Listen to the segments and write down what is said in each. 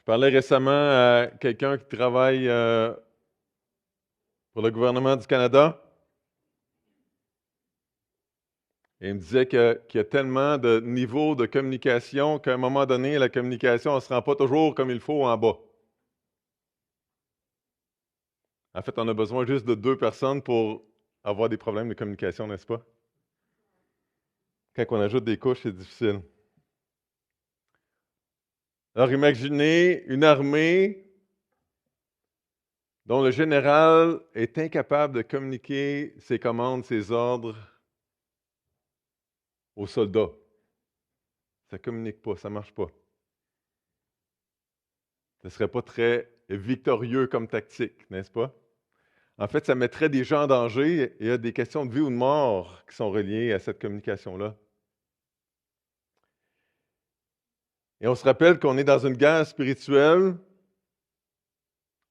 Je parlais récemment à quelqu'un qui travaille pour le gouvernement du Canada et il me disait qu'il y a tellement de niveaux de communication qu'à un moment donné, la communication ne se rend pas toujours comme il faut en bas. En fait, on a besoin juste de 2 personnes pour avoir des problèmes de communication, n'est-ce pas? Quand on ajoute des couches, c'est difficile. Alors imaginez une armée dont le général est incapable de communiquer ses commandes, ses ordres aux soldats. Ça ne communique pas, ça ne marche pas. Ce ne serait pas très victorieux comme tactique, n'est-ce pas? En fait, ça mettrait des gens en danger et il y a des questions de vie ou de mort qui sont reliées à cette communication-là. Et on se rappelle qu'on est dans une guerre spirituelle.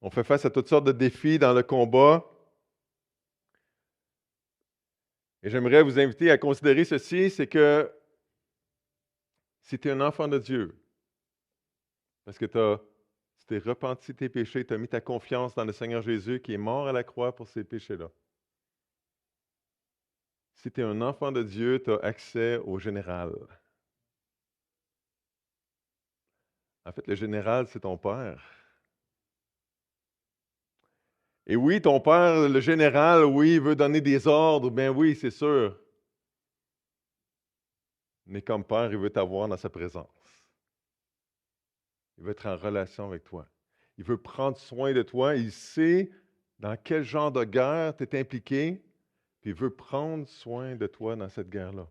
On fait face à toutes sortes de défis dans le combat. Et j'aimerais vous inviter à considérer ceci, c'est que si tu es un enfant de Dieu, parce que tu t'es repenti de tes péchés, tu as mis ta confiance dans le Seigneur Jésus qui est mort à la croix pour ces péchés-là. Si tu es un enfant de Dieu, tu as accès au général. En fait, le général, c'est ton père. Et oui, ton père, le général, oui, il veut donner des ordres, bien oui, c'est sûr. Mais comme père, il veut t'avoir dans sa présence. Il veut être en relation avec toi. Il veut prendre soin de toi. Il sait dans quel genre de guerre tu es impliqué, puis il veut prendre soin de toi dans cette guerre-là.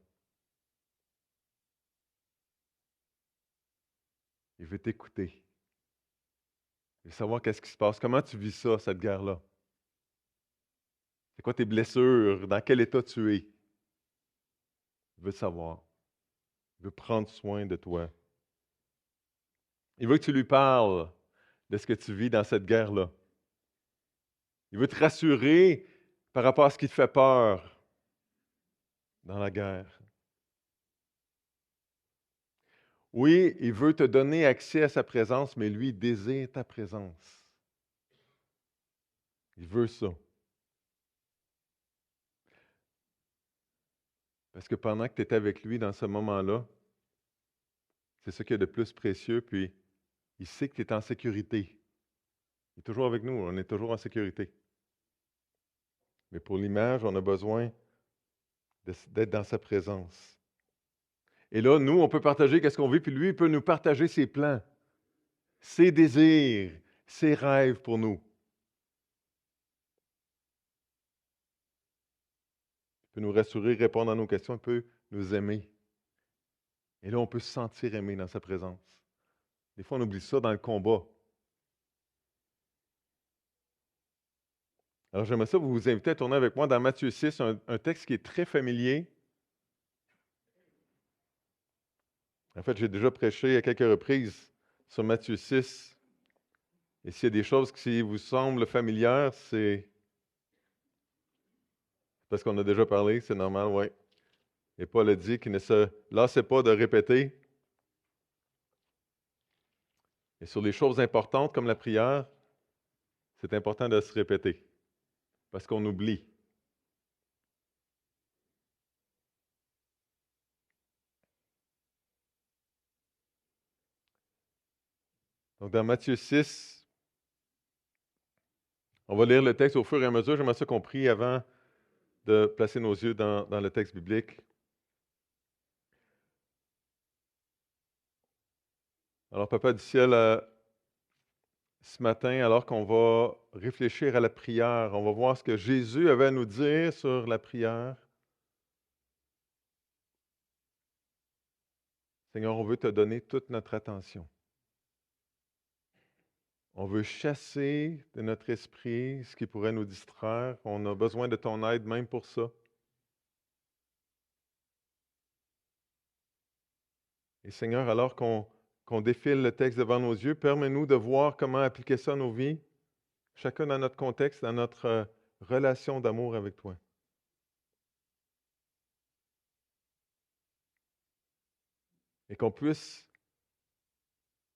Il veut t'écouter. Il veut savoir qu'est-ce qui se passe. Comment tu vis ça, cette guerre-là? C'est quoi tes blessures? Dans quel état tu es? Il veut savoir. Il veut prendre soin de toi. Il veut que tu lui parles de ce que tu vis dans cette guerre-là. Il veut te rassurer par rapport à ce qui te fait peur dans la guerre. Oui, il veut te donner accès à sa présence, mais lui, il désire ta présence. Il veut ça. Parce que pendant que tu es avec lui dans ce moment-là, c'est ce qu'il y a de plus précieux, puis il sait que tu es en sécurité. Il est toujours avec nous, on est toujours en sécurité. Mais pour l'image, on a besoin d'être dans sa présence. Et là, nous, on peut partager qu'est-ce qu'on vit, puis lui, il peut nous partager ses plans, ses désirs, ses rêves pour nous. Il peut nous rassurer, répondre à nos questions, il peut nous aimer. Et là, on peut se sentir aimé dans sa présence. Des fois, on oublie ça dans le combat. Alors, j'aimerais ça vous inviter à tourner avec moi dans Matthieu 6, un texte qui est très familier. En fait, j'ai déjà prêché à quelques reprises sur Matthieu 6. Et s'il y a des choses qui vous semblent familières, c'est parce qu'on a déjà parlé, c'est normal, oui. Et Paul a dit qu'il ne se lassait pas de répéter. Et sur les choses importantes comme la prière, c'est important de se répéter parce qu'on oublie. Donc, dans Matthieu 6, on va lire le texte au fur et à mesure. J'aimerais ça qu'on prie avant de placer nos yeux dans le texte biblique. Alors, Papa du ciel, ce matin, alors qu'on va réfléchir à la prière, on va voir ce que Jésus avait à nous dire sur la prière. Seigneur, on veut te donner toute notre attention. On veut chasser de notre esprit ce qui pourrait nous distraire. On a besoin de ton aide même pour ça. Et Seigneur, alors qu'on défile le texte devant nos yeux, permets-nous de voir comment appliquer ça à nos vies, chacun dans notre contexte, dans notre relation d'amour avec toi. Et qu'on puisse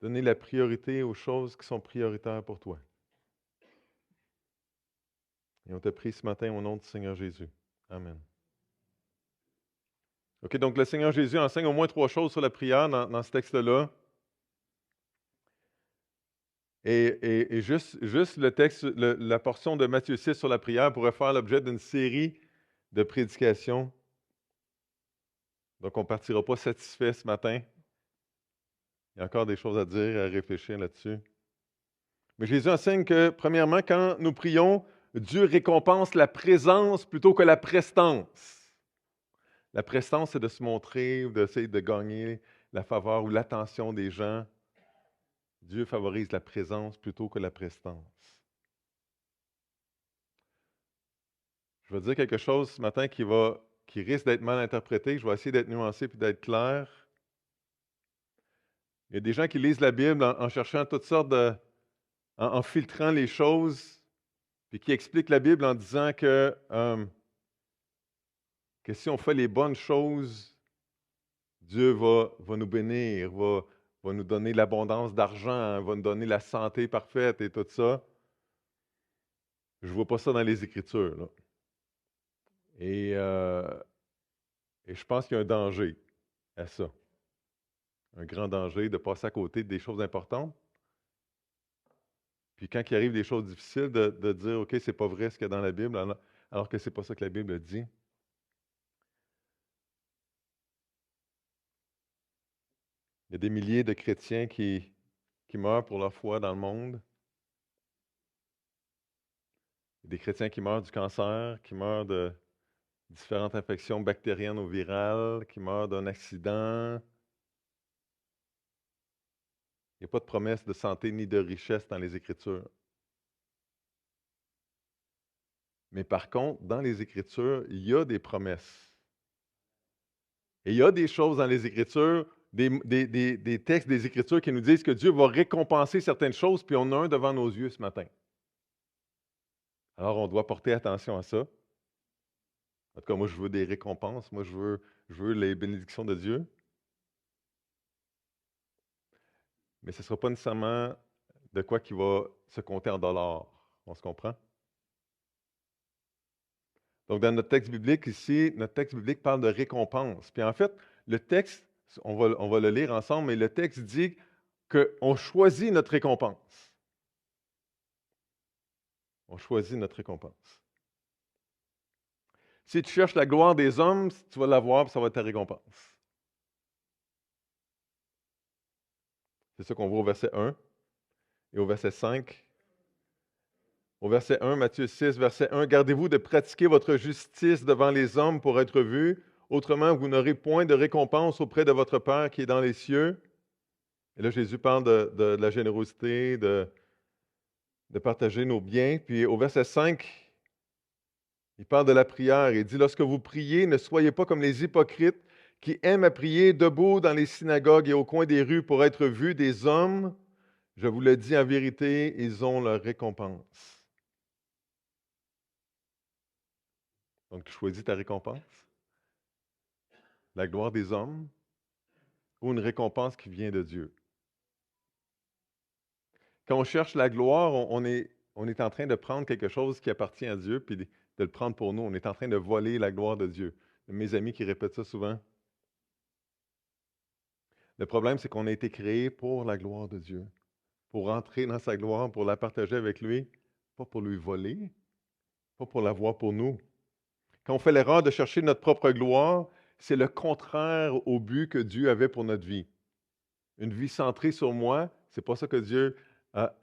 Donner la priorité aux choses qui sont prioritaires pour toi. Et on te prie ce matin au nom du Seigneur Jésus. Amen. OK, donc le Seigneur Jésus enseigne au moins 3 choses sur la prière dans ce texte-là. Et juste le texte, la portion de Matthieu 6 sur la prière pourrait faire l'objet d'une série de prédications. Donc, on ne partira pas satisfait ce matin. Il y a encore des choses à dire, à réfléchir là-dessus. Mais Jésus enseigne que, premièrement, quand nous prions, Dieu récompense la présence plutôt que la prestance. La prestance, c'est de se montrer ou d'essayer de gagner la faveur ou l'attention des gens. Dieu favorise la présence plutôt que la prestance. Je vais dire quelque chose ce matin qui risque d'être mal interprété. Je vais essayer d'être nuancé puis d'être clair. Il y a des gens qui lisent la Bible en cherchant toutes sortes en filtrant les choses, puis qui expliquent la Bible en disant que si on fait les bonnes choses, Dieu va nous bénir, va nous donner l'abondance d'argent, va nous donner la santé parfaite et tout ça. Je ne vois pas ça dans les Écritures, là. Et je pense qu'il y a un danger à ça. Un grand danger de passer à côté des choses importantes. Puis quand il arrive des choses difficiles, de dire, OK, c'est pas vrai ce qu'il y a dans la Bible, alors que c'est pas ça que la Bible dit. Il y a des milliers de chrétiens qui meurent pour leur foi dans le monde. Il y a des chrétiens qui meurent du cancer, qui meurent de différentes infections bactériennes ou virales, qui meurent d'un accident. Il n'y a pas de promesse de santé ni de richesse dans les Écritures. Mais par contre, dans les Écritures, il y a des promesses. Et il y a des choses dans les Écritures, des textes des Écritures qui nous disent que Dieu va récompenser certaines choses, puis on a un devant nos yeux ce matin. Alors, on doit porter attention à ça. En tout cas, moi, je veux des récompenses. Moi, je veux les bénédictions de Dieu. Mais ce ne sera pas nécessairement de quoi qui va se compter en dollars. On se comprend? Donc, dans notre texte biblique ici, notre texte biblique parle de récompense. Puis en fait, le texte, on va le lire ensemble, mais le texte dit qu'on choisit notre récompense. On choisit notre récompense. Si tu cherches la gloire des hommes, tu vas l'avoir, puis ça va être ta récompense. C'est ça qu'on voit au verset 1 et au verset 5. Au verset 1, Matthieu 6, verset 1, « Gardez-vous de pratiquer votre justice devant les hommes pour être vus, autrement vous n'aurez point de récompense auprès de votre Père qui est dans les cieux. » Et là, Jésus parle de la générosité, de partager nos biens. Puis au verset 5, il parle de la prière. Il dit, « Lorsque vous priez, ne soyez pas comme les hypocrites qui aiment à prier debout dans les synagogues et au coin des rues pour être vus des hommes. Je vous le dis en vérité, ils ont leur récompense. » Donc, tu choisis ta récompense, la gloire des hommes, ou une récompense qui vient de Dieu. Quand on cherche la gloire, on est en train de prendre quelque chose qui appartient à Dieu, puis de le prendre pour nous. On est en train de voler la gloire de Dieu. Mes amis qui répètent ça souvent. Le problème, c'est qu'on a été créé pour la gloire de Dieu, pour entrer dans sa gloire, pour la partager avec lui, pas pour lui voler, pas pour l'avoir pour nous. Quand on fait l'erreur de chercher notre propre gloire, c'est le contraire au but que Dieu avait pour notre vie. Une vie centrée sur moi, c'est pas ça que Dieu a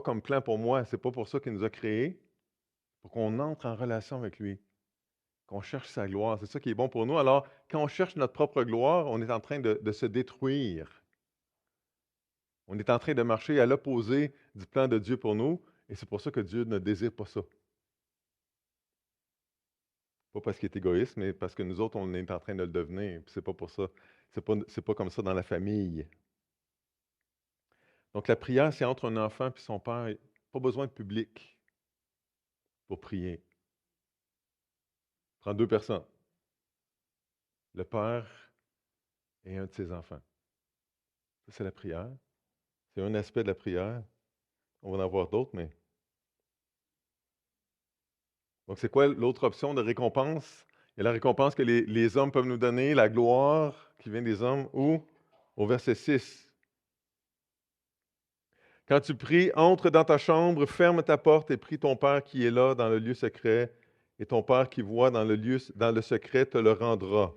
comme plan pour moi. C'est pas pour ça qu'il nous a créés, pour qu'on entre en relation avec lui, qu'on cherche sa gloire. C'est ça qui est bon pour nous. Alors, quand on cherche notre propre gloire, on est en train de se détruire. On est en train de marcher à l'opposé du plan de Dieu pour nous, et c'est pour ça que Dieu ne désire pas ça. Pas parce qu'il est égoïste, mais parce que nous autres, on est en train de le devenir. Puis c'est pas pour ça. C'est pas comme ça dans la famille. Donc la prière, c'est entre un enfant et son père. Pas besoin de public pour prier. Prends 2 personnes. Le père et un de ses enfants. Ça, c'est la prière. C'est un aspect de la prière. On va en avoir d'autres, mais... Donc, c'est quoi l'autre option de récompense? Il y a la récompense que les hommes peuvent nous donner, la gloire qui vient des hommes, ou au verset 6. Quand tu pries, entre dans ta chambre, ferme ta porte et prie ton Père qui est là dans le lieu secret, et ton Père qui voit dans le secret te le rendra.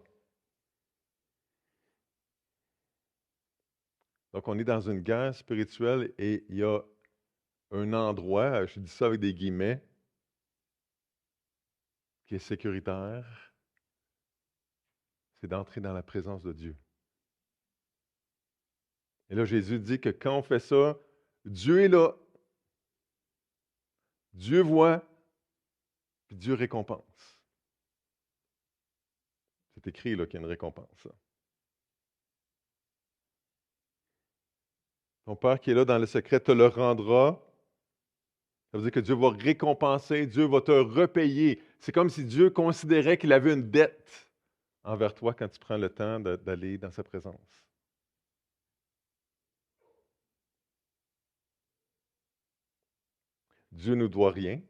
Donc, on est dans une guerre spirituelle et il y a un endroit, je dis ça avec des guillemets, qui est sécuritaire, c'est d'entrer dans la présence de Dieu. Et là, Jésus dit que quand on fait ça, Dieu est là. Dieu voit, puis Dieu récompense. C'est écrit là qu'il y a une récompense. Là. Ton Père qui est là dans le secret te le rendra. Ça veut dire que Dieu va récompenser, Dieu va te repayer. C'est comme si Dieu considérait qu'il avait une dette envers toi quand tu prends le temps d'aller dans sa présence. Dieu ne nous doit rien.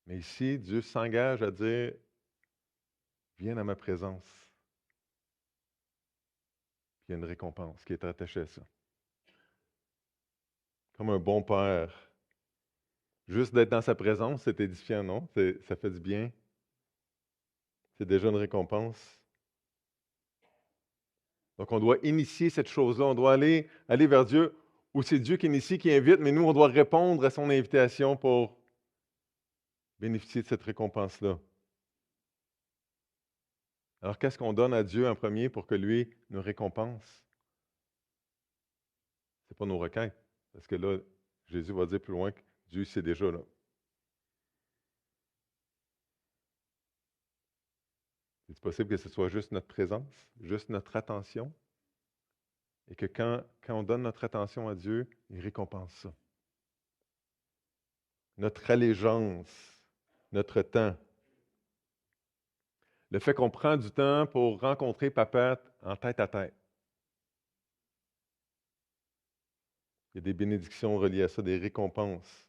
Mais ici, Dieu s'engage à dire, viens dans ma présence. Puis il y a une récompense qui est attachée à ça. Comme un bon père. Juste d'être dans sa présence, c'est édifiant, non? Ça fait du bien. C'est déjà une récompense. Donc, on doit initier cette chose-là. On doit aller vers Dieu, ou c'est Dieu qui initie, qui invite, mais nous, on doit répondre à son invitation pour bénéficier de cette récompense-là. Alors, qu'est-ce qu'on donne à Dieu en premier pour que lui nous récompense? Ce n'est pas nos requêtes. Parce que là, Jésus va dire plus loin que Dieu sait déjà là. C'est possible que ce soit juste notre présence, juste notre attention, et que quand on donne notre attention à Dieu, il récompense ça. Notre allégeance, notre temps. Le fait qu'on prend du temps pour rencontrer Papa en tête à tête. Il y a des bénédictions reliées à ça, des récompenses.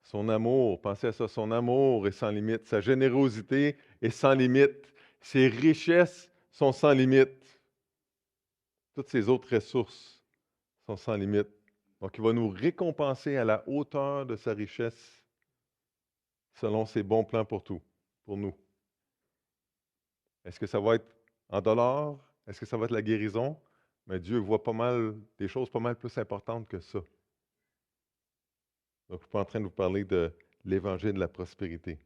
Son amour, pensez à ça, son amour est sans limite, sa générosité est sans limite, ses richesses sont sans limite. Toutes ses autres ressources sont sans limite. Donc, il va nous récompenser à la hauteur de sa richesse selon ses bons plans pour nous. Est-ce que ça va être en dollars? Est-ce que ça va être la guérison? Mais Dieu voit des choses pas mal plus importantes que ça. Donc, je ne suis pas en train de vous parler de l'évangile de la prospérité.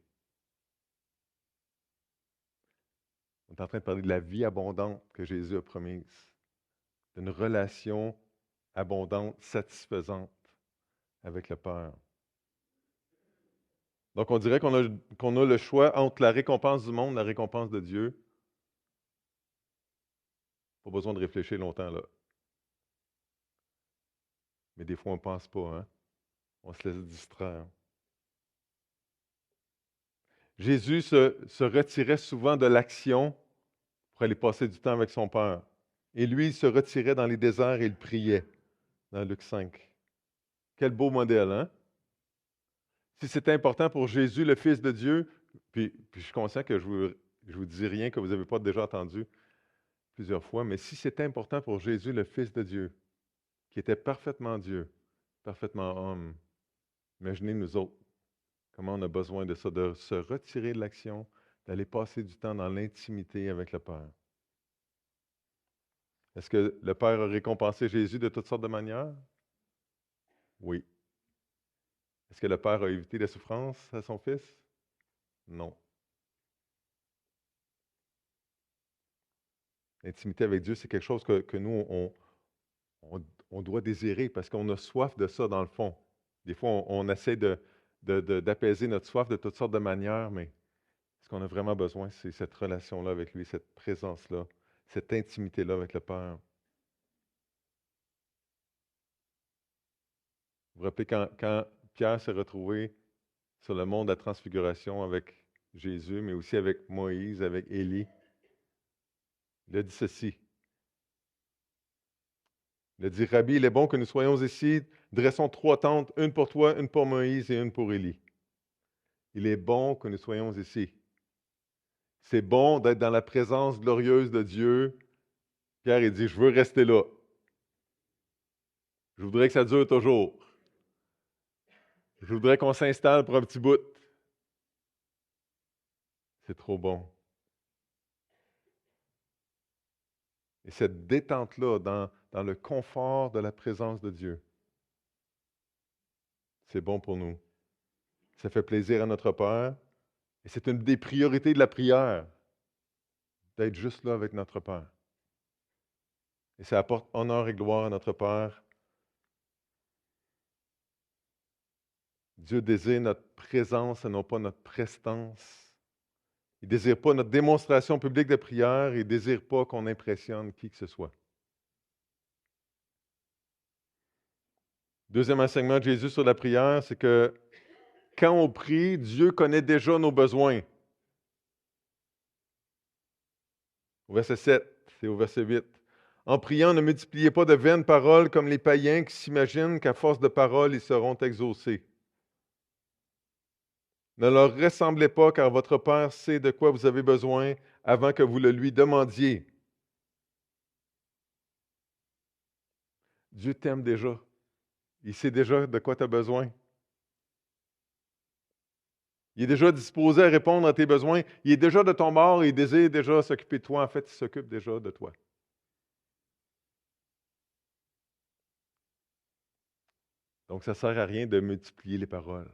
On est en train de parler de la vie abondante que Jésus a promise, d'une relation abondante, satisfaisante avec le Père. Donc, on dirait qu'on a le choix entre la récompense du monde et la récompense de Dieu. Pas besoin de réfléchir longtemps, là. Mais des fois, on ne pense pas, hein? On se laisse distraire. Jésus se retirait souvent de l'action pour aller passer du temps avec son Père. Et lui, il se retirait dans les déserts et il priait, dans Luc 5. Quel beau modèle, hein? Si c'était important pour Jésus, le Fils de Dieu, puis je suis conscient que je vous dis rien que vous n'avez pas déjà entendu plusieurs fois, mais si c'était important pour Jésus, le Fils de Dieu, qui était parfaitement Dieu, parfaitement homme, imaginez nous autres, comment on a besoin de ça, de se retirer de l'action, d'aller passer du temps dans l'intimité avec le Père. Est-ce que le Père a récompensé Jésus de toutes sortes de manières? Oui. Est-ce que le Père a évité la souffrance à son Fils? Non. L'intimité avec Dieu, c'est quelque chose que nous, on doit désirer parce qu'on a soif de ça dans le fond. Des fois, on essaie d'apaiser notre soif de toutes sortes de manières, mais ce qu'on a vraiment besoin, c'est cette relation-là avec lui, cette présence-là, cette intimité-là avec le Père. Vous vous rappelez quand Pierre s'est retrouvé sur le mont de la transfiguration avec Jésus, mais aussi avec Moïse, avec Élie, il a dit ceci, Il a dit, Rabbi, il est bon que nous soyons ici, dressons 3 tentes, une pour toi, une pour Moïse et une pour Élie. Il est bon que nous soyons ici. C'est bon d'être dans la présence glorieuse de Dieu. Pierre, il dit, je veux rester là. Je voudrais que ça dure toujours. Je voudrais qu'on s'installe pour un petit bout. C'est trop bon. Et cette détente-là, dans le confort de la présence de Dieu, c'est bon pour nous. Ça fait plaisir à notre Père. Et c'est une des priorités de la prière, d'être juste là avec notre Père. Et ça apporte honneur et gloire à notre Père. Dieu désire notre présence et non pas notre prestance. Il ne désire pas notre démonstration publique de prière. Il ne désire pas qu'on impressionne qui que ce soit. Deuxième enseignement de Jésus sur la prière, c'est que quand on prie, Dieu connaît déjà nos besoins. Au verset 7 et au verset 8. En priant, ne multipliez pas de vaines paroles comme les païens qui s'imaginent qu'à force de paroles, ils seront exaucés. Ne leur ressemblez pas, car votre Père sait de quoi vous avez besoin avant que vous le lui demandiez. Dieu t'aime déjà. Il sait déjà de quoi tu as besoin. Il est déjà disposé à répondre à tes besoins. Il est déjà de ton bord et il désire déjà s'occuper de toi. En fait, il s'occupe déjà de toi. Donc, ça ne sert à rien de multiplier les paroles.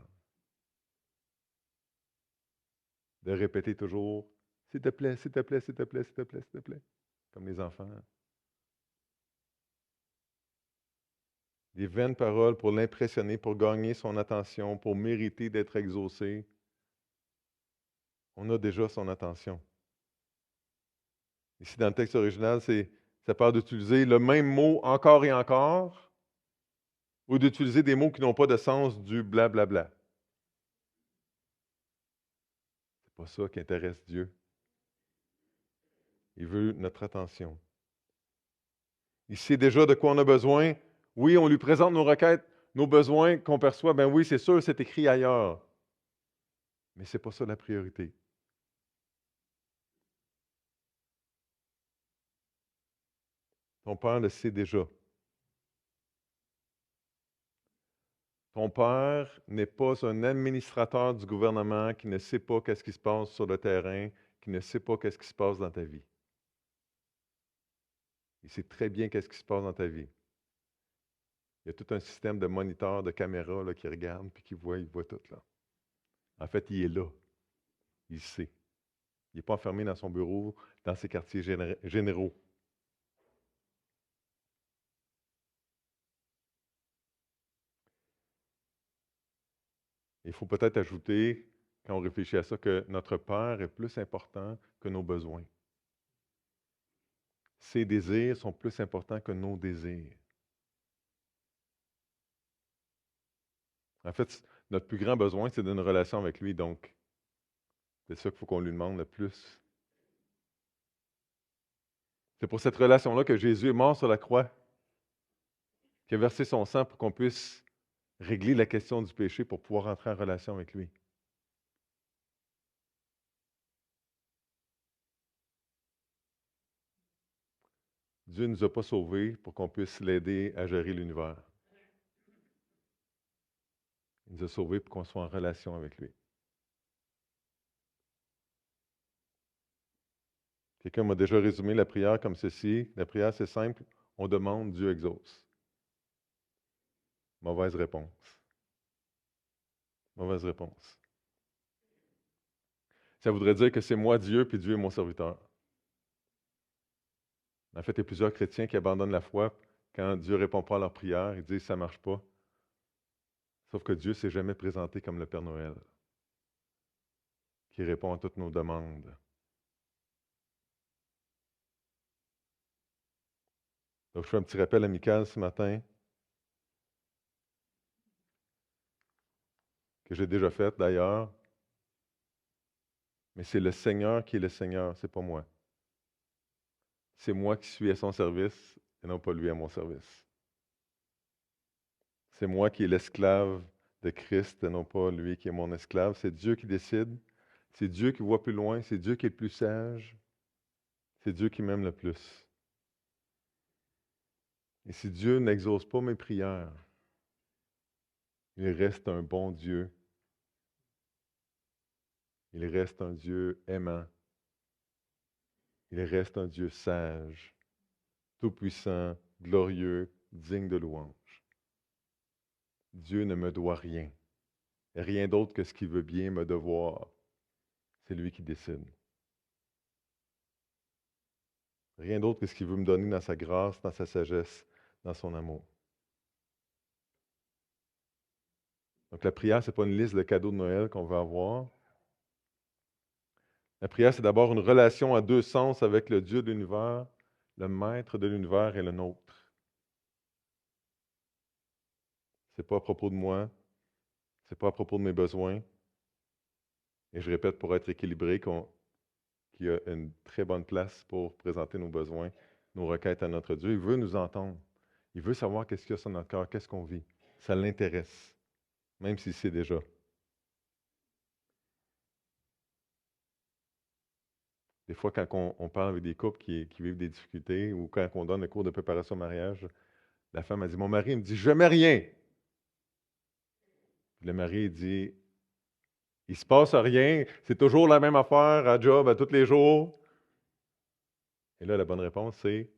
De répéter toujours « S'il te plaît, s'il te plaît, s'il te plaît, s'il te plaît, s'il te plaît », comme les enfants. Des vaines paroles pour l'impressionner, pour gagner son attention, pour mériter d'être exaucé. On a déjà son attention. Ici, dans le texte original, ça parle d'utiliser le même mot encore et encore ou d'utiliser des mots qui n'ont pas de sens du blablabla. C'est pas ça qui intéresse Dieu. Il veut notre attention. Il sait déjà de quoi on a besoin. Oui, on lui présente nos requêtes, nos besoins qu'on perçoit. Ben oui, c'est sûr, c'est écrit ailleurs. Mais ce n'est pas ça la priorité. Ton Père le sait déjà. Ton Père n'est pas un administrateur du gouvernement qui ne sait pas qu'est-ce qui se passe sur le terrain, qui ne sait pas qu'est-ce qui se passe dans ta vie. Il sait très bien qu'est-ce qui se passe dans ta vie. Il y a tout un système de moniteurs, de caméras là, qui regardent puis il voit tout là. En fait, il est là. Il sait. Il n'est pas enfermé dans son bureau, dans ses quartiers généraux. Il faut peut-être ajouter, quand on réfléchit à ça, que notre Père est plus important que nos besoins. Ses désirs sont plus importants que nos désirs. En fait, notre plus grand besoin, c'est d'une relation avec lui, donc c'est ça qu'il faut qu'on lui demande le plus. C'est pour cette relation-là que Jésus est mort sur la croix, qui a versé son sang pour qu'on puisse régler la question du péché pour pouvoir entrer en relation avec lui. Dieu ne nous a pas sauvés pour qu'on puisse l'aider à gérer l'univers. Il nous a sauvés pour qu'on soit en relation avec lui. Quelqu'un m'a déjà résumé la prière comme ceci. La prière, c'est simple. On demande, Dieu exauce. Mauvaise réponse. Mauvaise réponse. Ça voudrait dire que c'est moi Dieu, puis Dieu est mon serviteur. En fait, il y a plusieurs chrétiens qui abandonnent la foi quand Dieu ne répond pas à leur prière. Ils disent « ça ne marche pas ». Sauf que Dieu ne s'est jamais présenté comme le Père Noël, qui répond à toutes nos demandes. Donc, je fais un petit rappel amical ce matin, que j'ai déjà fait d'ailleurs. Mais c'est le Seigneur qui est le Seigneur, ce n'est pas moi. C'est moi qui suis à son service et non pas lui à mon service. C'est moi qui est l'esclave de Christ et non pas lui qui est mon esclave. C'est Dieu qui décide. C'est Dieu qui voit plus loin. C'est Dieu qui est le plus sage. C'est Dieu qui m'aime le plus. Et si Dieu n'exauce pas mes prières, il reste un bon Dieu. Il reste un Dieu aimant. Il reste un Dieu sage, tout-puissant, glorieux, digne de louange. Dieu ne me doit rien. Rien d'autre que ce qu'il veut bien me devoir. C'est lui qui décide. Rien d'autre que ce qu'il veut me donner dans sa grâce, dans sa sagesse, dans son amour. Donc la prière, ce n'est pas une liste de cadeaux de Noël qu'on veut avoir. La prière, c'est d'abord une relation à deux sens avec le Dieu de l'univers, le maître de l'univers et le nôtre. Ce n'est pas à propos de moi, ce n'est pas à propos de mes besoins. Et je répète, pour être équilibré, qu'il y a une très bonne place pour présenter nos besoins, nos requêtes à notre Dieu. Il veut nous entendre. Il veut savoir qu'est-ce qu'il y a sur notre cœur, qu'est-ce qu'on vit. Ça l'intéresse, même s'il sait déjà. Des fois, quand on parle avec des couples qui vivent des difficultés ou quand on donne le cours de préparation au mariage, la femme a dit, mon mari me dit jamais rien. Puis le mari il dit, il se passe rien, c'est toujours la même affaire à job, à tous les jours. Et là, la bonne réponse, c'est,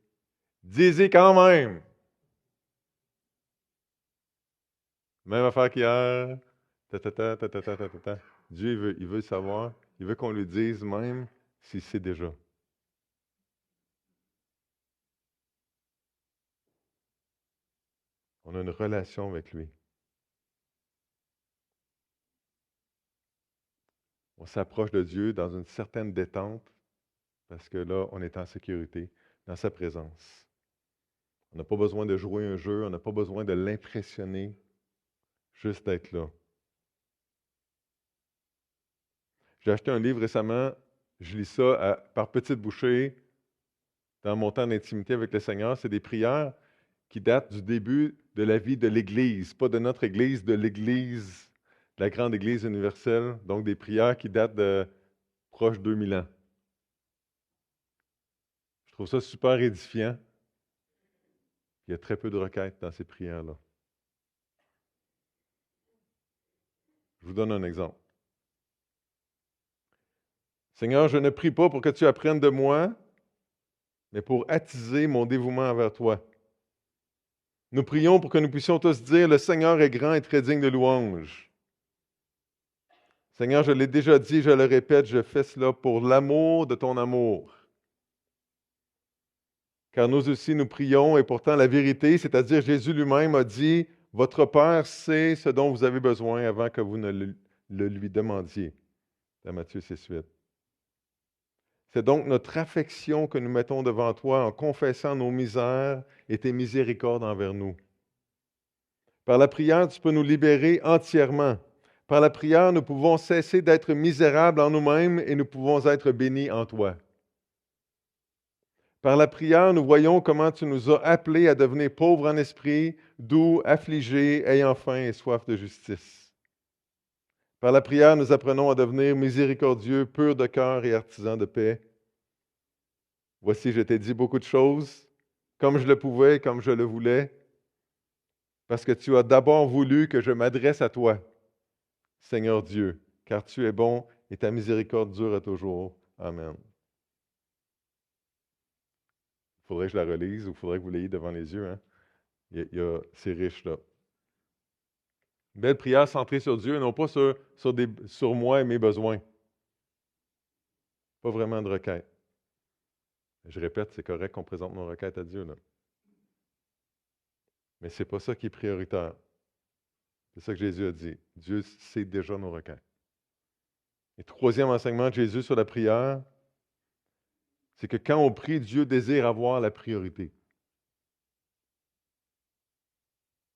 dis-y quand même. Même affaire qu'hier. Ta, ta, ta, ta, ta, ta, ta, ta, ta. Dieu, il veut savoir. Il veut qu'on lui dise même s'il sait déjà. On a une relation avec lui. On s'approche de Dieu dans une certaine détente parce que là, on est en sécurité dans sa présence. On n'a pas besoin de jouer un jeu, on n'a pas besoin de l'impressionner, juste d'être là. J'ai acheté un livre récemment, je lis ça par petites bouchées dans mon temps d'intimité avec le Seigneur. C'est des prières qui datent du début de la vie de l'Église, pas de notre Église, de l'Église, de la grande Église universelle, donc des prières qui datent de proche 2000 ans. Je trouve ça super édifiant. Il y a très peu de requêtes dans ces prières-là. Je vous donne un exemple. Seigneur, je ne prie pas pour que tu apprennes de moi, mais pour attiser mon dévouement envers toi. Nous prions pour que nous puissions tous dire, le Seigneur est grand et très digne de louange. Seigneur, je l'ai déjà dit, je le répète, je fais cela pour l'amour de ton amour. Car nous aussi nous prions, et pourtant la vérité, c'est-à-dire Jésus lui-même a dit, votre Père sait ce dont vous avez besoin avant que vous ne le lui demandiez. Dans Matthieu 6,8. C'est donc notre affection que nous mettons devant toi en confessant nos misères et tes miséricordes envers nous. Par la prière, tu peux nous libérer entièrement. Par la prière, nous pouvons cesser d'être misérables en nous-mêmes et nous pouvons être bénis en toi. Par la prière, nous voyons comment tu nous as appelés à devenir pauvres en esprit, doux, affligés, ayant faim et soif de justice. Par la prière, nous apprenons à devenir miséricordieux, purs de cœur et artisans de paix. Voici, je t'ai dit beaucoup de choses, comme je le pouvais, comme je le voulais, parce que tu as d'abord voulu que je m'adresse à toi, Seigneur Dieu, car tu es bon et ta miséricorde dure à toujours. Amen. Il faudrait que je la relise ou il faudrait que vous l'ayez devant les yeux. Hein? C'est riche là. Une belle prière centrée sur Dieu et non pas sur moi et mes besoins. Pas vraiment de requête. Je répète, c'est correct qu'on présente nos requêtes à Dieu. Là. Mais ce n'est pas ça qui est prioritaire. C'est ça que Jésus a dit. Dieu sait déjà nos requêtes. Et troisième enseignement de Jésus sur la prière, c'est que quand on prie, Dieu désire avoir la priorité.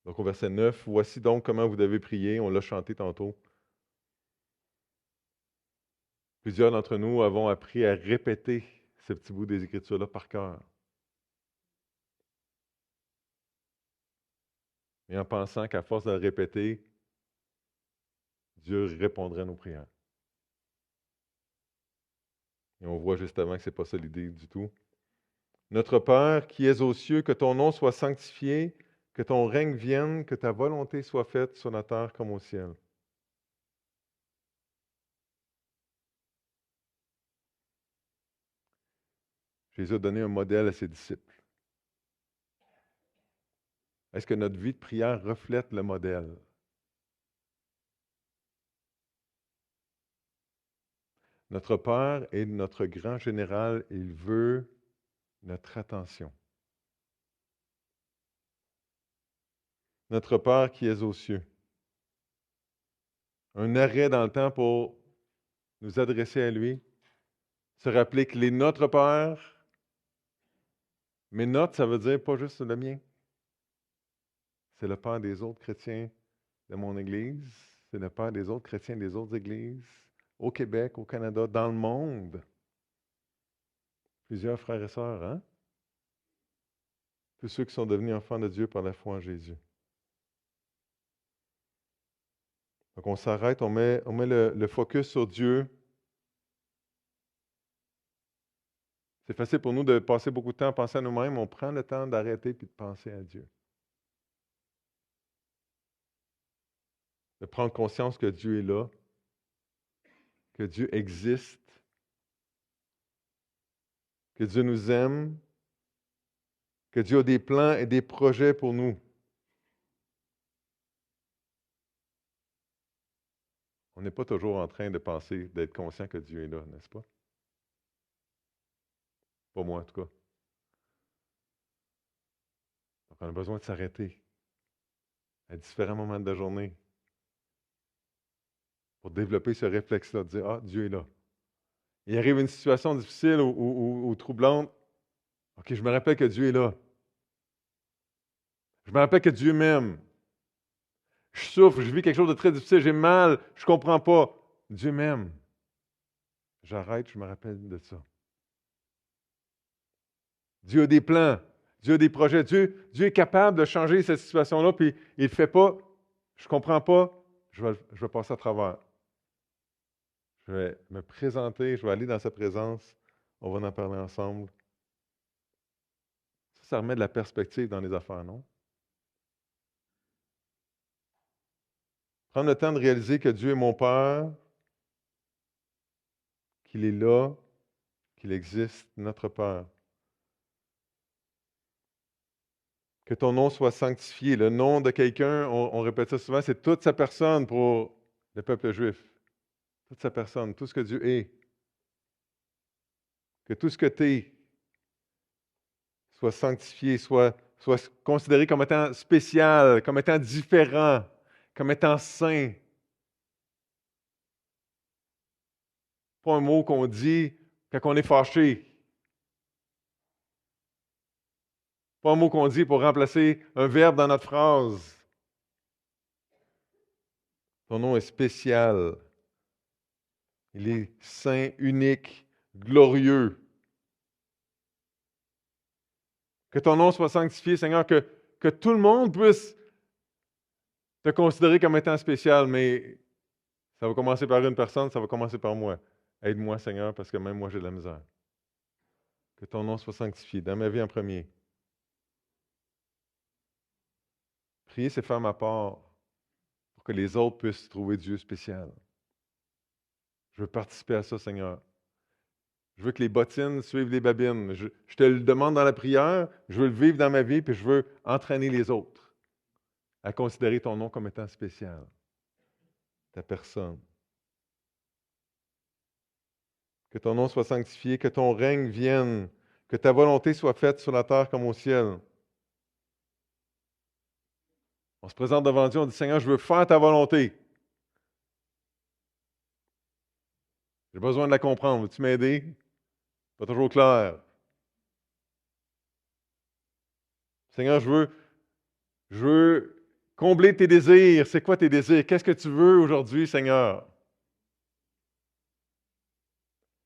Donc au verset 9, voici donc comment vous devez prier. On l'a chanté tantôt. Plusieurs d'entre nous avons appris à répéter ce petit bout des Écritures-là par cœur. mais en pensant qu'à force de le répéter, Dieu répondrait à nos prières. Et on voit justement que ce n'est pas ça l'idée du tout. Notre Père qui es aux cieux, que ton nom soit sanctifié, que ton règne vienne, que ta volonté soit faite sur la terre comme au ciel. Jésus a donné un modèle à ses disciples. Est-ce que notre vie de prière reflète le modèle? Notre Père est notre grand général et il veut notre attention. Notre Père qui es aux cieux. Un arrêt dans le temps pour nous adresser à lui, se rappeler qu'il est notre Père, mais notre, ça veut dire pas juste le mien. C'est le Père des autres chrétiens de mon Église, c'est le Père des autres chrétiens des autres églises, au Québec, au Canada, dans le monde. Plusieurs frères et sœurs, hein? Tous ceux qui sont devenus enfants de Dieu par la foi en Jésus. Donc on s'arrête, on met le focus sur Dieu. C'est facile pour nous de passer beaucoup de temps à penser à nous-mêmes. On prend le temps d'arrêter et de penser à Dieu. De prendre conscience que Dieu est là, que Dieu existe, que Dieu nous aime, que Dieu a des plans et des projets pour nous. On n'est pas toujours en train de penser, d'être conscient que Dieu est là, n'est-ce pas? Pas moi, en tout cas. Donc, on a besoin de s'arrêter à différents moments de la journée pour développer ce réflexe-là, de dire, ah, Dieu est là. Il arrive une situation difficile ou troublante. OK, je me rappelle que Dieu est là. Je me rappelle que Dieu m'aime. Je souffre, je vis quelque chose de très difficile, j'ai mal, je ne comprends pas. Dieu m'aime. J'arrête, je me rappelle de ça. Dieu a des plans, Dieu a des projets. Dieu est capable de changer cette situation-là, puis il ne le fait pas. Je ne comprends pas, je vais passer à travers. Je vais me présenter, je vais aller dans sa présence. On va en parler ensemble. Ça remet de la perspective dans les affaires, non? Prendre le temps de réaliser que Dieu est mon Père, qu'il est là, qu'il existe, notre Père. Que ton nom soit sanctifié. Le nom de quelqu'un, on répète ça souvent, c'est toute sa personne pour le peuple juif. Toute sa personne, tout ce que Dieu est. Que tout ce que tu es soit sanctifié, soit considéré comme étant spécial, comme étant différent, comme étant saint. Pas un mot qu'on dit quand on est fâché. Pas un mot qu'on dit pour remplacer un verbe dans notre phrase. Ton nom est spécial. Il est saint, unique, glorieux. Que ton nom soit sanctifié, Seigneur, que tout le monde puisse te considérer comme étant spécial, mais ça va commencer par une personne, ça va commencer par moi. Aide-moi, Seigneur, parce que même moi, j'ai de la misère. Que ton nom soit sanctifié dans ma vie en premier. Prier, c'est faire ma part pour que les autres puissent trouver Dieu spécial. Je veux participer à ça, Seigneur. Je veux que les bottines suivent les babines. Je te le demande dans la prière, je veux le vivre dans ma vie, puis je veux entraîner les autres à considérer ton nom comme étant spécial. Ta personne. Que ton nom soit sanctifié, que ton règne vienne, que ta volonté soit faite sur la terre comme au ciel. On se présente devant Dieu, on dit, Seigneur, je veux faire ta volonté. J'ai besoin de la comprendre. Veux-tu m'aider? Pas toujours clair. Seigneur, je veux combler tes désirs. C'est quoi tes désirs? Qu'est-ce que tu veux aujourd'hui, Seigneur?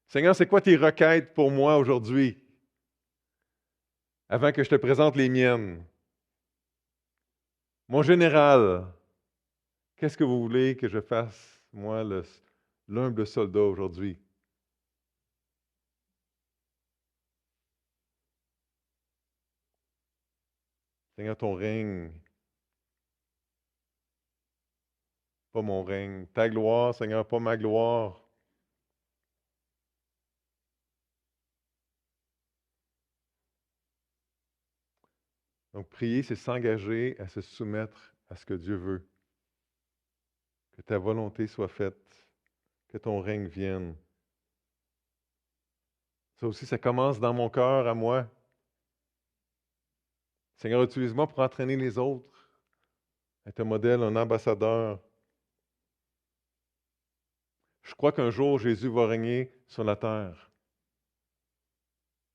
Seigneur, c'est quoi tes requêtes pour moi aujourd'hui? Avant que je te présente les miennes. Mon général, qu'est-ce que vous voulez que je fasse, moi, l'humble soldat aujourd'hui? Seigneur, ton règne, pas mon règne. Ta gloire, Seigneur, pas ma gloire. Donc, prier, c'est s'engager à se soumettre à ce que Dieu veut. Que ta volonté soit faite, que ton règne vienne. Ça aussi, ça commence dans mon cœur à moi. Seigneur, utilise-moi pour entraîner les autres, être un modèle, un ambassadeur. Je crois qu'un jour, Jésus va régner sur la terre.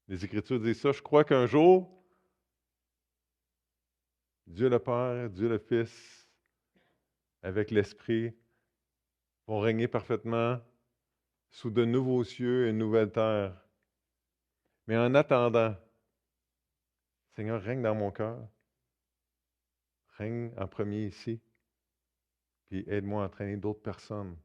Les Écritures disent ça. Je crois qu'un jour, Dieu le Père, Dieu le Fils, avec l'Esprit, vont régner parfaitement sous de nouveaux cieux et une nouvelle terre. Mais en attendant, Seigneur, règne dans mon cœur. Règne en premier ici. Puis aide-moi à entraîner d'autres personnes.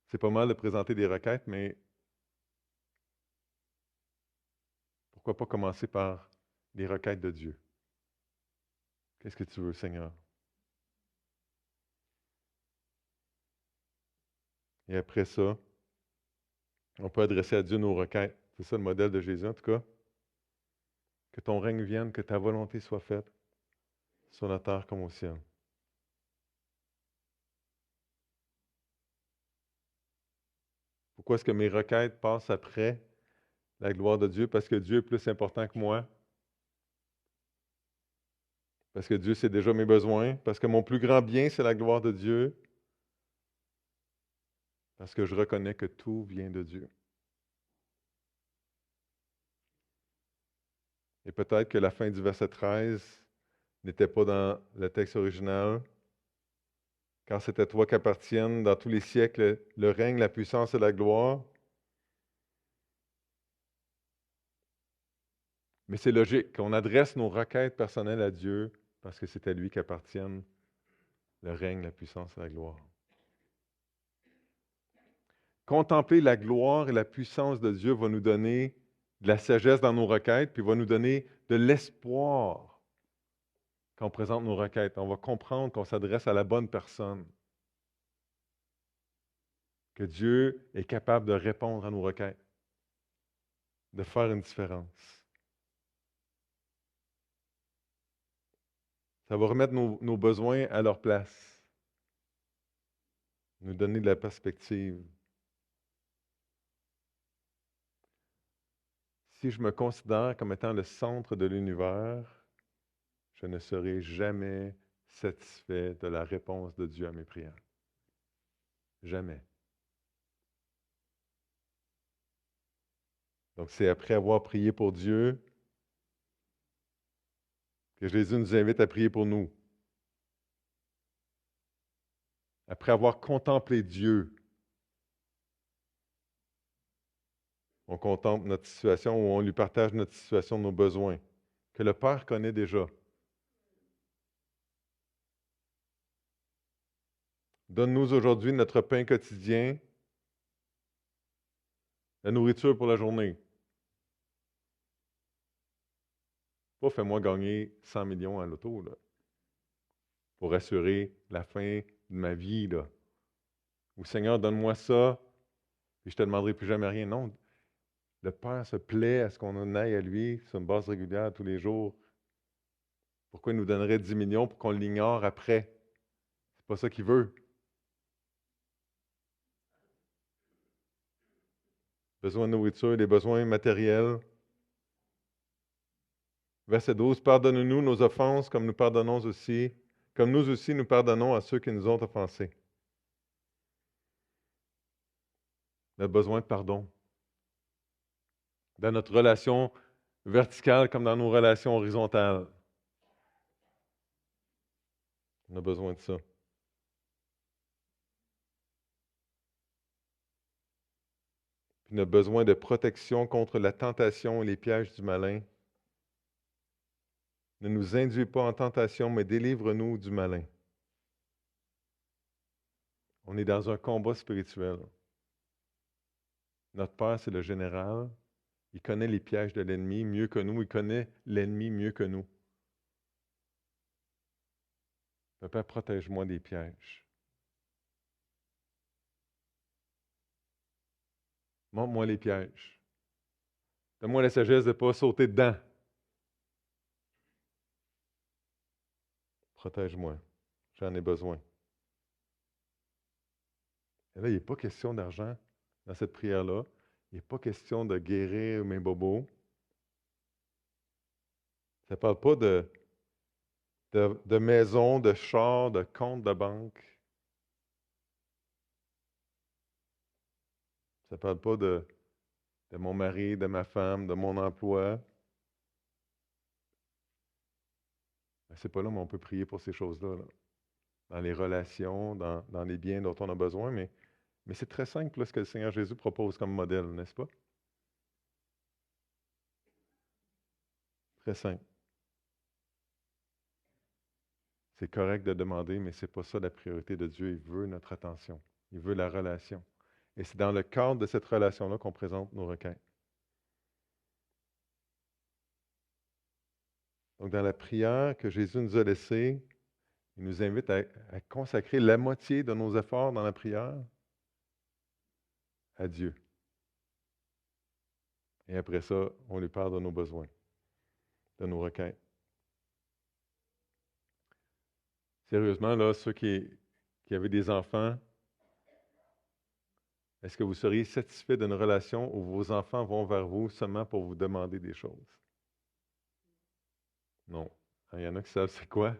C'est pas mal de présenter des requêtes, mais pourquoi pas commencer par les requêtes de Dieu? Qu'est-ce que tu veux, Seigneur? Et après ça, on peut adresser à Dieu nos requêtes. C'est ça le modèle de Jésus, en tout cas. Que ton règne vienne, que ta volonté soit faite sur la terre comme au ciel. Pourquoi est-ce que mes requêtes passent après la gloire de Dieu? Parce que Dieu est plus important que moi. Parce que Dieu sait déjà mes besoins. Parce que mon plus grand bien, c'est la gloire de Dieu. Parce que je reconnais que tout vient de Dieu. Et peut-être que la fin du verset 13 n'était pas dans le texte original, car c'est à toi qu'appartiennent dans tous les siècles le règne, la puissance et la gloire. Mais c'est logique qu'on adresse nos requêtes personnelles à Dieu parce que c'est à lui qu'appartiennent le règne, la puissance et la gloire. Contempler la gloire et la puissance de Dieu va nous donner de la sagesse dans nos requêtes, puis va nous donner de l'espoir quand on présente nos requêtes. On va comprendre qu'on s'adresse à la bonne personne, que Dieu est capable de répondre à nos requêtes, de faire une différence. Ça va remettre nos besoins à leur place, nous donner de la perspective. Si je me considère comme étant le centre de l'univers, je ne serai jamais satisfait de la réponse de Dieu à mes prières. Jamais. Donc, c'est après avoir prié pour Dieu que Jésus nous invite à prier pour nous. Après avoir contemplé Dieu, on contemple notre situation ou on lui partage notre situation, nos besoins, que le Père connaît déjà. Donne-nous aujourd'hui notre pain quotidien, la nourriture pour la journée. Pas fais-moi gagner 100 millions à l'auto, là, pour assurer la fin de ma vie, là. Ou Seigneur, donne-moi ça, et je te demanderai plus jamais rien. Non, le Père se plaît à ce qu'on en aille à lui sur une base régulière tous les jours. Pourquoi il nous donnerait 10 millions pour qu'on l'ignore après? C'est pas ça qu'il veut. Besoin de nourriture, des besoins matériels. Verset 12, pardonne-nous nos offenses comme nous pardonnons aussi, comme nous aussi nous pardonnons à ceux qui nous ont offensés. Notre besoin de pardon. Dans notre relation verticale comme dans nos relations horizontales. On a besoin de ça. puis notre besoin de protection contre la tentation et les pièges du malin. Ne nous induis pas en tentation, mais délivre-nous du malin. On est dans un combat spirituel. Notre Père, c'est le général. Il connaît les pièges de l'ennemi mieux que nous. Il connaît l'ennemi mieux que nous. Papa, protège-moi des pièges. Montre-moi les pièges. Donne-moi la sagesse de ne pas sauter dedans. Protège-moi. J'en ai besoin. Et là, il n'est pas question d'argent dans cette prière-là. Il n'est pas question de guérir mes bobos. Ça ne parle pas de maison, de char, de compte de banque. Ça ne parle pas de mon mari, de ma femme, de mon emploi. C'est pas là, mais on peut prier pour ces choses-là, là. Dans les relations, dans les biens dont on a besoin, mais c'est très simple là, ce que le Seigneur Jésus propose comme modèle, n'est-ce pas? Très simple. C'est correct de demander, mais ce n'est pas ça la priorité de Dieu. Il veut notre attention. Il veut la relation. Et c'est dans le cadre de cette relation-là qu'on présente nos requêtes. Donc, dans la prière que Jésus nous a laissée, il nous invite à consacrer la moitié de nos efforts dans la prière à Dieu. Et après ça, on lui parle de nos besoins, de nos requêtes. Sérieusement, là, ceux qui avaient des enfants, est-ce que vous seriez satisfait d'une relation où vos enfants vont vers vous seulement pour vous demander des choses? Non. Il y en a qui savent c'est quoi?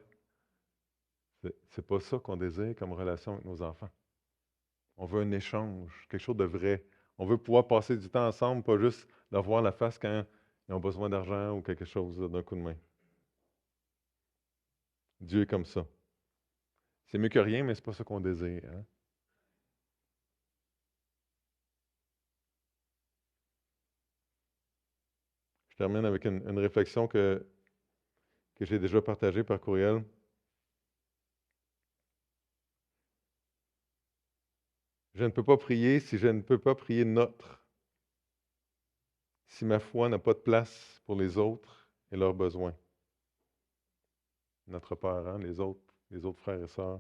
C'est pas ça qu'on désire comme relation avec nos enfants. On veut un échange, quelque chose de vrai. On veut pouvoir passer du temps ensemble, pas juste leur voir la face quand ils ont besoin d'argent ou quelque chose d'un coup de main. Dieu est comme ça. C'est mieux que rien, mais c'est pas ça qu'on désire. Hein? Je termine avec une réflexion que j'ai déjà partagée par courriel. Je ne peux pas prier si je ne peux pas prier notre. Si ma foi n'a pas de place pour les autres et leurs besoins. Notre Père, hein, les autres frères et sœurs.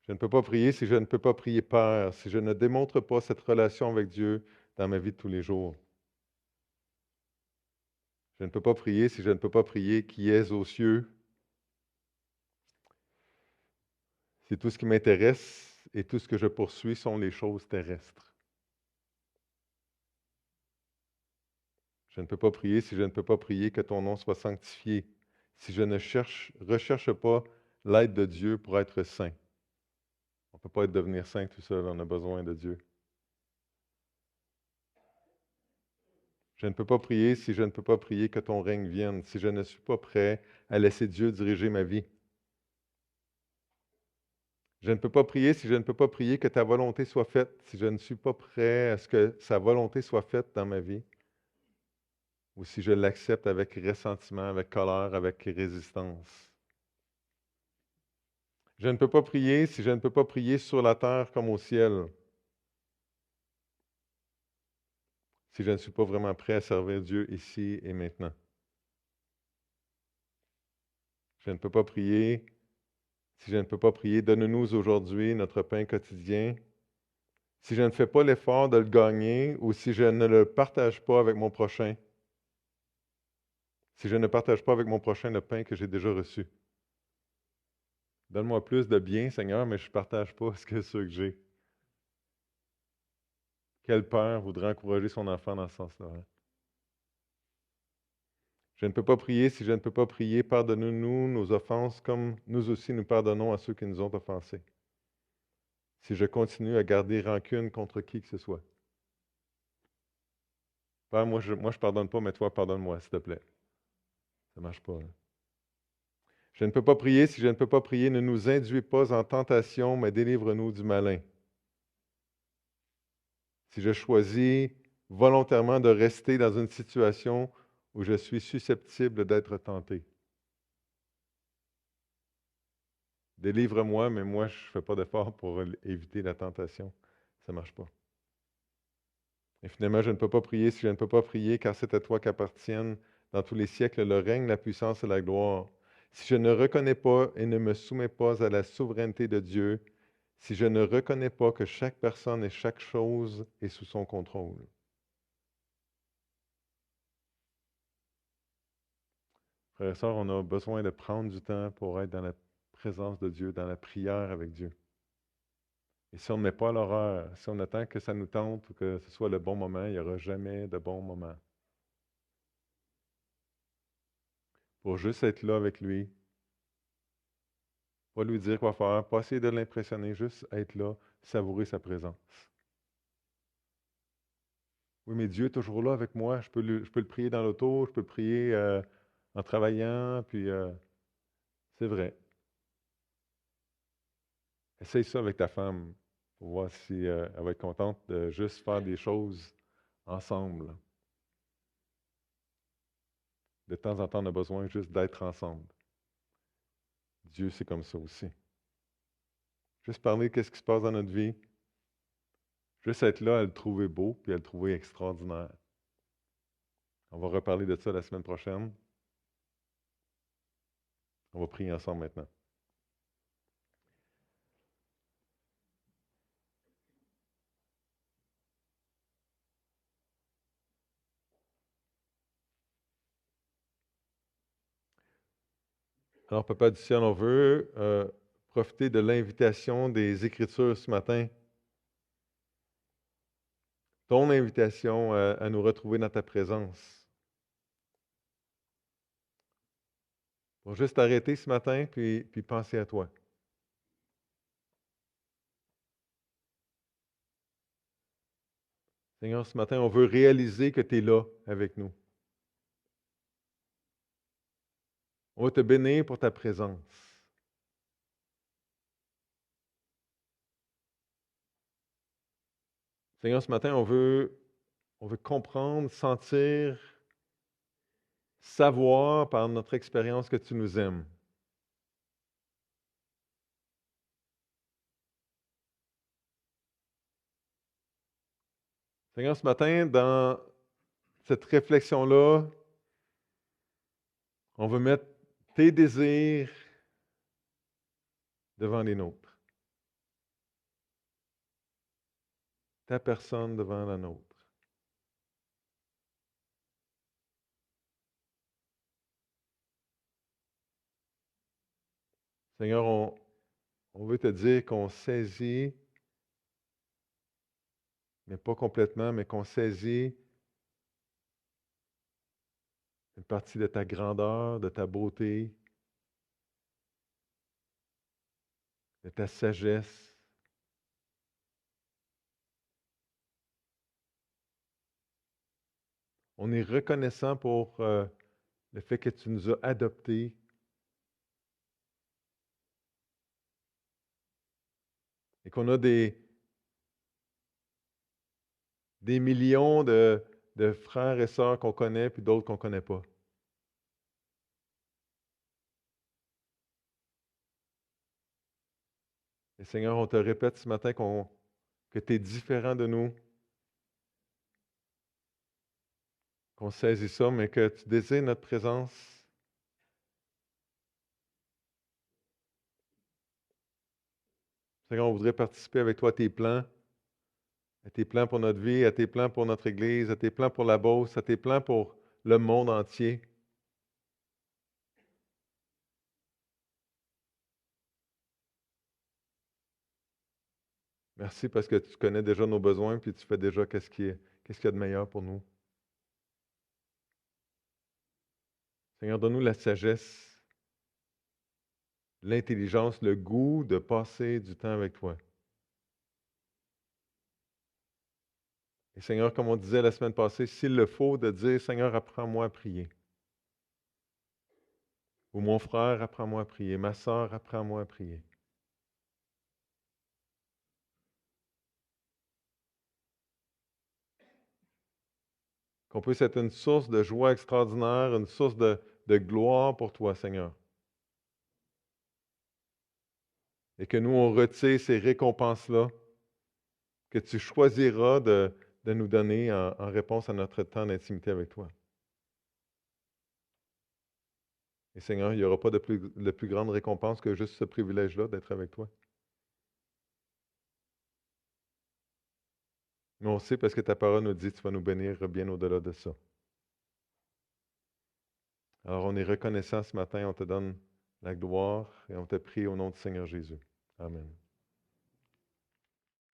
Je ne peux pas prier si je ne peux pas prier Père, si je ne démontre pas cette relation avec Dieu dans ma vie de tous les jours. Je ne peux pas prier si je ne peux pas prier qui est aux cieux. Si tout ce qui m'intéresse et tout ce que je poursuis sont les choses terrestres. Je ne peux pas prier si je ne peux pas prier que ton nom soit sanctifié, si je ne recherche pas l'aide de Dieu pour être saint. On ne peut pas devenir saint tout seul, on a besoin de Dieu. Je ne peux pas prier si je ne peux pas prier que ton règne vienne, si je ne suis pas prêt à laisser Dieu diriger ma vie. Je ne peux pas prier si je ne peux pas prier que ta volonté soit faite, si je ne suis pas prêt à ce que sa volonté soit faite dans ma vie, ou si je l'accepte avec ressentiment, avec colère, avec résistance. Je ne peux pas prier si je ne peux pas prier sur la terre comme au ciel, si je ne suis pas vraiment prêt à servir Dieu ici et maintenant. Je ne peux pas prier si je ne peux pas prier, donne-nous aujourd'hui notre pain quotidien. Si je ne fais pas l'effort de le gagner ou si je ne le partage pas avec mon prochain, si je ne partage pas avec mon prochain le pain que j'ai déjà reçu. Donne-moi plus de bien, Seigneur, mais je ne partage pas ce que ceux que j'ai. Quel père voudrait encourager son enfant dans ce sens-là? Hein? Je ne peux pas prier si je ne peux pas prier. Pardonne-nous nos offenses comme nous aussi nous pardonnons à ceux qui nous ont offensés. Si je continue à garder rancune contre qui que ce soit. Père, moi je pardonne pas, mais toi, pardonne-moi, s'il te plaît. Ça ne marche pas. Hein? Je ne peux pas prier si je ne peux pas prier. Ne nous induis pas en tentation, mais délivre-nous du malin. si je choisis volontairement de rester dans une situation où je suis susceptible d'être tenté. Délivre-moi, mais moi, je ne fais pas d'effort pour éviter la tentation. Ça ne marche pas. Et finalement, je ne peux pas prier si je ne peux pas prier, car c'est à toi qu'appartiennent dans tous les siècles le règne, la puissance et la gloire. Si je ne reconnais pas et ne me soumets pas à la souveraineté de Dieu, si je ne reconnais pas que chaque personne et chaque chose est sous son contrôle. Frères et sœurs, on a besoin de prendre du temps pour être dans la présence de Dieu, dans la prière avec Dieu. Et si on ne met pas l'horreur, si on attend que ça nous tente ou que ce soit le bon moment, il n'y aura jamais de bon moment. Pour juste être là avec lui, pas lui dire quoi faire, pas essayer de l'impressionner, juste être là, savourer sa présence. Oui, mais Dieu est toujours là avec moi. Je peux le prier dans l'auto, je peux le prier en travaillant, puis c'est vrai. Essaye ça avec ta femme pour voir si elle va être contente de juste faire des choses ensemble. De temps en temps, on a besoin juste d'être ensemble. Dieu, c'est comme ça aussi. Juste parler de ce qui se passe dans notre vie. Juste être là à le trouver beau, puis à le trouver extraordinaire. On va reparler de ça la semaine prochaine. On va prier ensemble maintenant. Alors, Papa du ciel, on veut profiter de l'invitation des Écritures ce matin. Ton invitation à nous retrouver dans ta présence. Pour juste arrêter ce matin, puis penser à toi. Seigneur, ce matin, on veut réaliser que tu es là avec nous. On va te bénir pour ta présence. Seigneur, ce matin, on veut comprendre, sentir, savoir par notre expérience que tu nous aimes. Seigneur, ce matin, dans cette réflexion-là, on veut mettre tes désirs devant les nôtres, ta personne devant la nôtre. Seigneur, on veut te dire qu'on saisit, mais pas complètement, mais qu'on saisit une partie de ta grandeur, de ta beauté, de ta sagesse. On est reconnaissant pour le fait que tu nous as adoptés. Et qu'on a des millions de frères et sœurs qu'on connaît, puis d'autres qu'on ne connaît pas. Et Seigneur, on te répète ce matin que tu es différent de nous, qu'on saisit ça, mais que tu désires notre présence. Seigneur, on voudrait participer avec toi à tes plans pour notre vie, à tes plans pour notre Église, à tes plans pour la Beauce, à tes plans pour le monde entier. Merci parce que tu connais déjà nos besoins, puis tu fais déjà qu'est-ce qu'il y a de meilleur pour nous. Seigneur, donne-nous la sagesse, l'intelligence, le goût de passer du temps avec toi. Et Seigneur, comme on disait la semaine passée, s'il le faut, de dire, Seigneur, apprends-moi à prier. Ou mon frère, apprends-moi à prier. Ma sœur, apprends-moi à prier. qu'on puisse être une source de joie extraordinaire, une source de gloire pour toi, Seigneur. Et que nous, on retire ces récompenses-là que tu choisiras de nous donner en réponse à notre temps d'intimité avec toi. Et Seigneur, il n'y aura pas de plus grande récompense que juste ce privilège-là d'être avec toi. Mais on sait parce que ta parole nous dit que tu vas nous bénir bien au-delà de ça. Alors on est reconnaissant ce matin, on te donne la gloire et on te prie au nom du Seigneur Jésus. Amen.